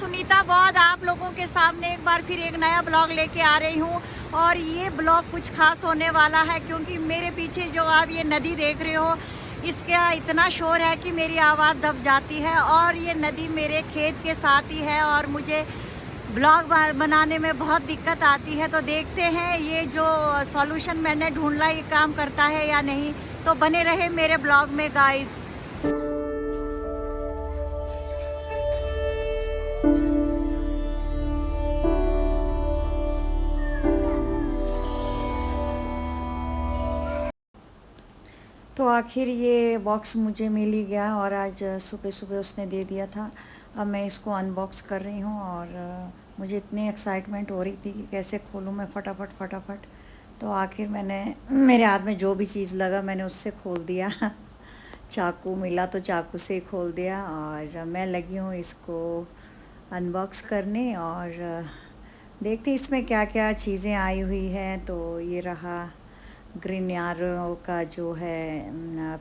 सुनीता बौद्ध आप लोगों के सामने एक बार फिर एक नया ब्लॉग लेके आ रही हूँ। और ये ब्लॉग कुछ खास होने वाला है क्योंकि मेरे पीछे जो आप ये नदी देख रहे हो, इसका इतना शोर है कि मेरी आवाज़ दब जाती है। और ये नदी मेरे खेत के साथ ही है और मुझे ब्लॉग बनाने में बहुत दिक्कत आती है। तो देखते हैं ये जो सॉल्यूशन मैंने ढूंढा ये काम करता है या नहीं। तो बने रहे मेरे ब्लॉग में गाइस। तो आखिर ये बॉक्स मुझे मिल ही गया और आज सुबह सुबह उसने दे दिया था। अब मैं इसको अनबॉक्स कर रही हूँ और मुझे इतनी एक्साइटमेंट हो रही थी कि कैसे खोलूँ मैं फटाफट फटाफट। तो आखिर मैंने मेरे हाथ में जो भी चीज़ लगा मैंने उससे खोल दिया। चाकू मिला तो चाकू से ही खोल दिया और मैं लगी हूँ इसको अनबॉक्स करने। और देखते इसमें क्या क्या चीज़ें आई हुई हैं। तो ये रहा ग्रीनयारो का जो है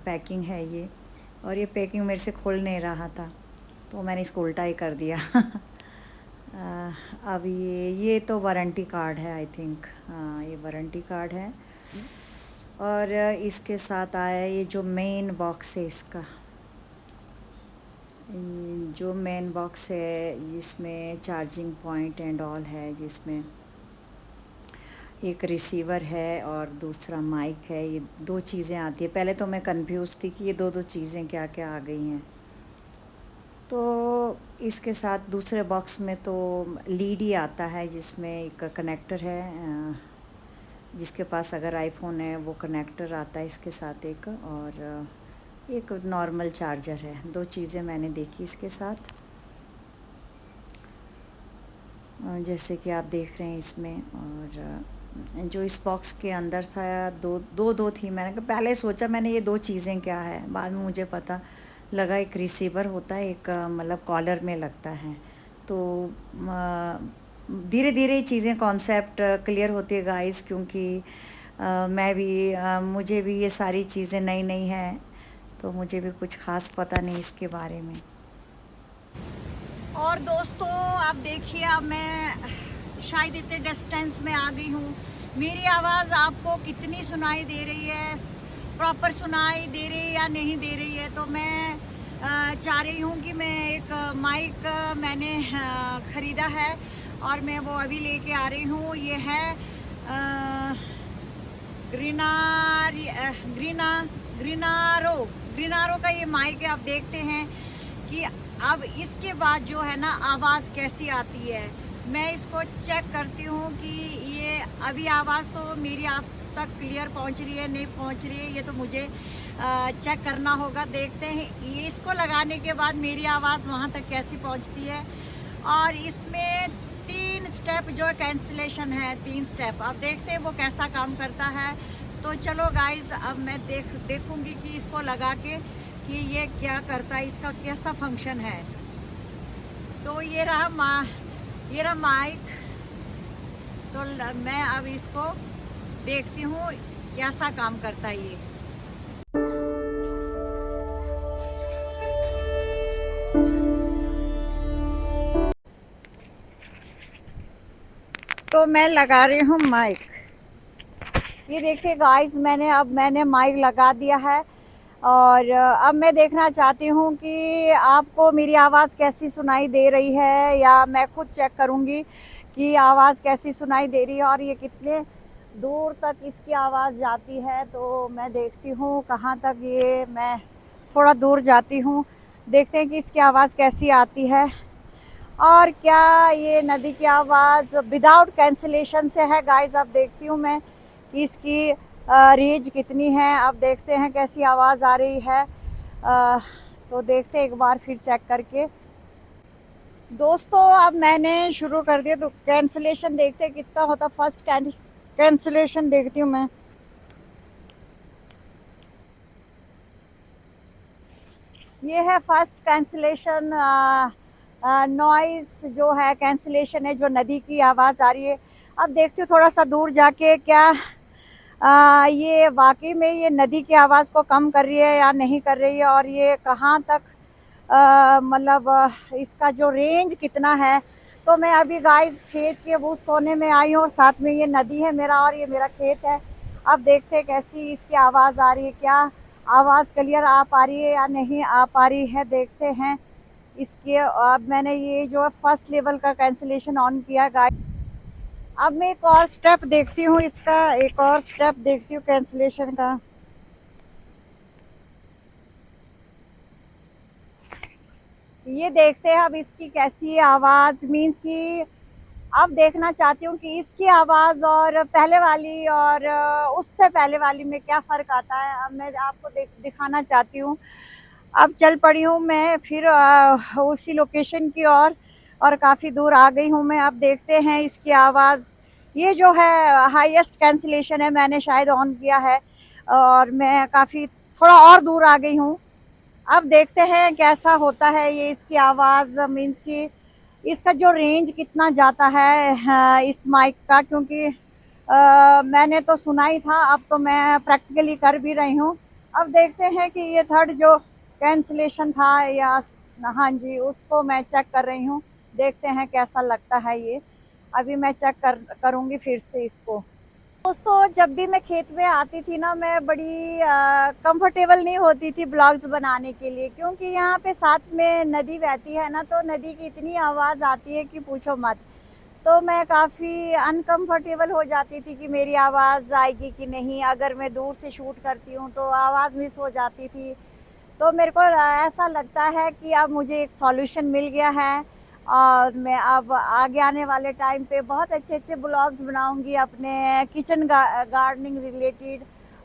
पैकिंग है ये। और ये पैकिंग मेरे से खुल नहीं रहा था तो मैंने इसको उल्टा ही कर दिया। अब ये तो वारंटी कार्ड है आई थिंक। हाँ ये वारंटी कार्ड है। और इसके साथ आया ये जो मेन बॉक्स है इसका, जो मेन बॉक्स है जिसमें चार्जिंग पॉइंट एंड ऑल है, जिसमें एक रिसीवर है और दूसरा माइक है। ये दो चीज़ें आती है। पहले तो मैं कंफ्यूज थी कि ये दो चीज़ें क्या क्या आ गई हैं। तो इसके साथ दूसरे बॉक्स में तो लीड ही आता है जिसमें एक कनेक्टर है। जिसके पास अगर आईफोन है वो कनेक्टर आता है इसके साथ एक, और एक नॉर्मल चार्जर है। दो चीज़ें मैंने देखी इसके साथ, जैसे कि आप देख रहे हैं इसमें। और जो इस बॉक्स के अंदर था दो थी। मैंने कहा पहले सोचा मैंने ये दो चीज़ें क्या है, बाद में मुझे पता लगा एक रिसीवर होता है, एक मतलब कॉलर में लगता है। तो धीरे धीरे चीज़ें कॉन्सेप्ट क्लियर होती है गाइस, क्योंकि मैं भी मुझे भी ये सारी चीज़ें नई नई हैं तो मुझे भी कुछ ख़ास पता नहीं इसके बारे में। और दोस्तों आप देखिए अब मैं शायद इतने डिस्टेंस में आ गई हूँ। मेरी आवाज़ आपको कितनी सुनाई दे रही है, प्रॉपर सुनाई दे रही है या नहीं दे रही है। तो मैं चाह रही हूँ कि मैं एक माइक मैंने ख़रीदा है और मैं वो अभी लेके आ रही हूँ। ये है ग्रीनारो का ये माइक है। आप देखते हैं कि अब इसके बाद जो है ना आवाज़ कैसी आती है। मैं इसको चेक करती हूँ कि ये अभी आवाज़ तो मेरी आप तक क्लियर पहुँच रही है नहीं पहुँच रही है, ये तो मुझे चेक करना होगा। देखते हैं ये इसको लगाने के बाद मेरी आवाज़ वहाँ तक कैसी पहुँचती है। और इसमें 3 स्टेप जो कैंसिलेशन है, 3 स्टेप, अब देखते हैं वो कैसा काम करता है। तो चलो गाइस अब मैं देखूँगी कि इसको लगा के कि ये क्या करता है, इसका कैसा फंक्शन है। तो ये रहा माइक। तो मैं अब इसको देखती हूँ कैसा काम करता है ये। तो मैं लगा रही हूँ माइक। ये देखिए गाइस मैंने माइक लगा दिया है। और अब मैं देखना चाहती हूँ कि आपको मेरी आवाज़ कैसी सुनाई दे रही है, या मैं खुद चेक करूँगी कि आवाज़ कैसी सुनाई दे रही है और ये कितने दूर तक इसकी आवाज़ जाती है। तो मैं देखती हूँ कहाँ तक ये, मैं थोड़ा दूर जाती हूँ, देखते हैं कि इसकी आवाज़ कैसी आती है। और क्या ये नदी की आवाज़ विदाउट कैंसिलेशन से है गाइस। अब देखती हूँ मैं कि इसकी रेंज कितनी है। अब देखते हैं कैसी आवाज़ आ रही है। तो देखते हैं एक बार फिर चेक करके। दोस्तों अब मैंने शुरू कर दिया तो कैंसिलेशन देखते हैं कितना होता। फर्स्ट कैंसिलेशन देखती हूँ मैं। ये है फर्स्ट कैंसिलेशन। नॉइज़ जो है कैंसिलेशन है, जो नदी की आवाज़ आ रही है। अब देखती हूँ थोड़ा सा दूर जाके क्या ये वाकई में ये नदी की आवाज़ को कम कर रही है या नहीं कर रही है, और ये कहाँ तक मतलब इसका जो रेंज कितना है। तो मैं अभी गाइस खेत के उस कोने में आई हूँ और साथ में ये नदी है मेरा और ये मेरा खेत है। अब देखते हैं कैसी इसकी आवाज़ आ रही है, क्या आवाज़ क्लियर आ पा रही है या नहीं आ पा रही है, देखते हैं इसके। अब मैंने ये जो है फर्स्ट लेवल का कैंसिलेशन ऑन किया गाइस। अब मैं एक और स्टेप देखती हूँ इसका, एक और स्टेप देखती हूँ कैंसिलेशन का। ये देखते हैं अब इसकी कैसी आवाज़, मीन्स कि अब देखना चाहती हूँ कि इसकी आवाज़ और पहले वाली और उससे पहले वाली में क्या फ़र्क आता है। अब मैं आपको दिखाना चाहती हूँ। अब चल पड़ी हूँ मैं फिर उसी लोकेशन की और काफ़ी दूर आ गई हूँ मैं। अब देखते हैं इसकी आवाज़। ये जो है हाईएस्ट कैंसिलेशन है, मैंने शायद ऑन किया है और मैं काफ़ी थोड़ा और दूर आ गई हूँ। अब देखते हैं कैसा होता है ये इसकी आवाज़, मीन्स कि इसका जो रेंज कितना जाता है इस माइक का, क्योंकि मैंने तो सुना ही था, अब तो मैं प्रैक्टिकली कर भी रही हूँ। अब देखते हैं कि ये थर्ड जो कैंसिलेशन था या हाँ जी उसको मैं चेक कर रही हूँ, देखते हैं कैसा लगता है ये। अभी मैं चेक करूँगी फिर से इसको। दोस्तों जब भी मैं खेत में आती थी ना, मैं बड़ी कंफर्टेबल नहीं होती थी ब्लॉग्स बनाने के लिए, क्योंकि यहाँ पे साथ में नदी बहती है ना, तो नदी की इतनी आवाज़ आती है कि पूछो मत। तो मैं काफ़ी अनकंफर्टेबल हो जाती थी कि मेरी आवाज़ आएगी कि नहीं, अगर मैं दूर से शूट करती हूँ तो आवाज़ मिस हो जाती थी। तो मेरे को ऐसा लगता है कि अब मुझे एक सॉल्यूशन मिल गया है और मैं अब आगे आने वाले टाइम पे बहुत अच्छे-अच्छे ब्लॉग्स बनाऊँगी अपने किचन गार्डनिंग रिलेटेड,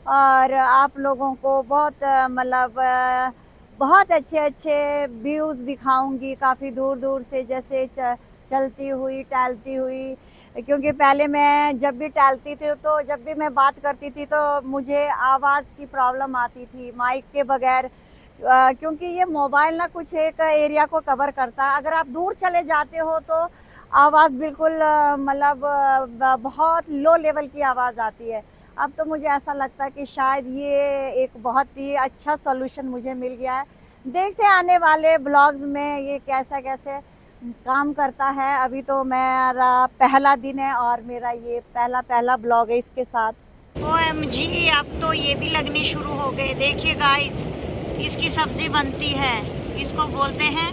और आप लोगों को बहुत मतलब बहुत अच्छे-अच्छे व्यूज़ दिखाऊँगी काफ़ी दूर-दूर से, जैसे चलती हुई, टहलती हुई। क्योंकि पहले मैं जब भी टहलती थी तो जब भी मैं बात करती थी तो मुझे आवाज़ की प्रॉब्लम आती थी माइक के बगैर। क्योंकि ये मोबाइल ना कुछ एक एरिया को कवर करता है, अगर आप दूर चले जाते हो तो आवाज़ बिल्कुल मतलब बहुत लो लेवल की आवाज़ आती है। अब तो मुझे ऐसा लगता है कि शायद ये एक बहुत ही अच्छा सॉल्यूशन मुझे मिल गया है। देखते हैं आने वाले ब्लॉग्स में ये कैसा कैसे काम करता है। अभी तो मेरा पहला दिन है और मेरा ये पहला पहला ब्लॉग है इसके साथ। OMG, अब तो ये भी लगने शुरू हो गए। देखिए गाइस, इसकी सब्जी बनती है, इसको बोलते हैं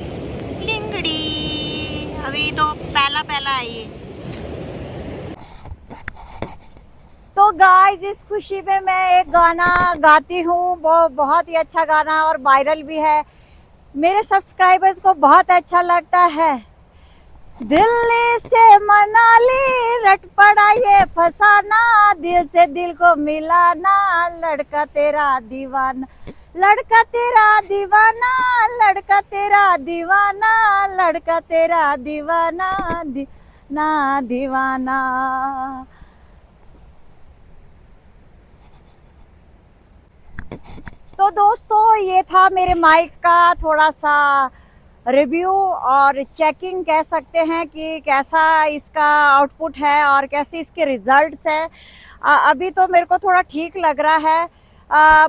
लिंगड़ी। अभी तो पहला पहला है ये। तो गाइस इस खुशी में मैं एक गाना गाती हूँ, वो बहुत ही अच्छा गाना और वायरल भी है, मेरे सब्सक्राइबर्स को बहुत अच्छा लगता है। दिल्ली से मनाली रट पड़ा ये फसाना, दिल से दिल को मिलाना, लड़का तेरा दीवाना, लड़का तेरा दीवाना, लड़का तेरा दीवाना, लड़का तेरा दीवाना, ना दीवाना। तो दोस्तों ये था मेरे माइक का थोड़ा सा रिव्यू और चेकिंग, कह सकते हैं कि कैसा इसका आउटपुट है और कैसे इसके रिजल्ट्स हैं। अभी तो मेरे को थोड़ा ठीक लग रहा है,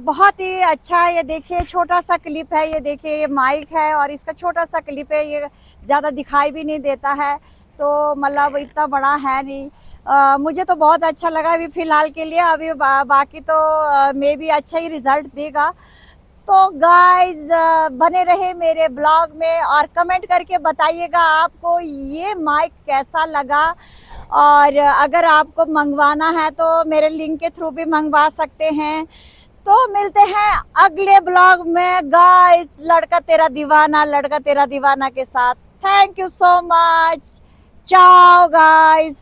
बहुत ही अच्छा। ये देखिए छोटा सा क्लिप है, ये देखिए ये माइक है और इसका छोटा सा क्लिप है, ये ज़्यादा दिखाई भी नहीं देता है, तो मतलब इतना बड़ा है नहीं। मुझे तो बहुत अच्छा लगा अभी फ़िलहाल के लिए। अभी बाकी तो मे बी अच्छा ही रिज़ल्ट देगा। तो गाइज बने रहे मेरे ब्लॉग में और कमेंट करके बताइएगा आपको ये माइक कैसा लगा, और अगर आपको मंगवाना है तो मेरे लिंक के थ्रू भी मंगवा सकते हैं। तो मिलते हैं अगले ब्लॉग में गाइस, लड़का तेरा दीवाना, लड़का तेरा दीवाना के साथ। थैंक यू सो मच, चाओ गाइस।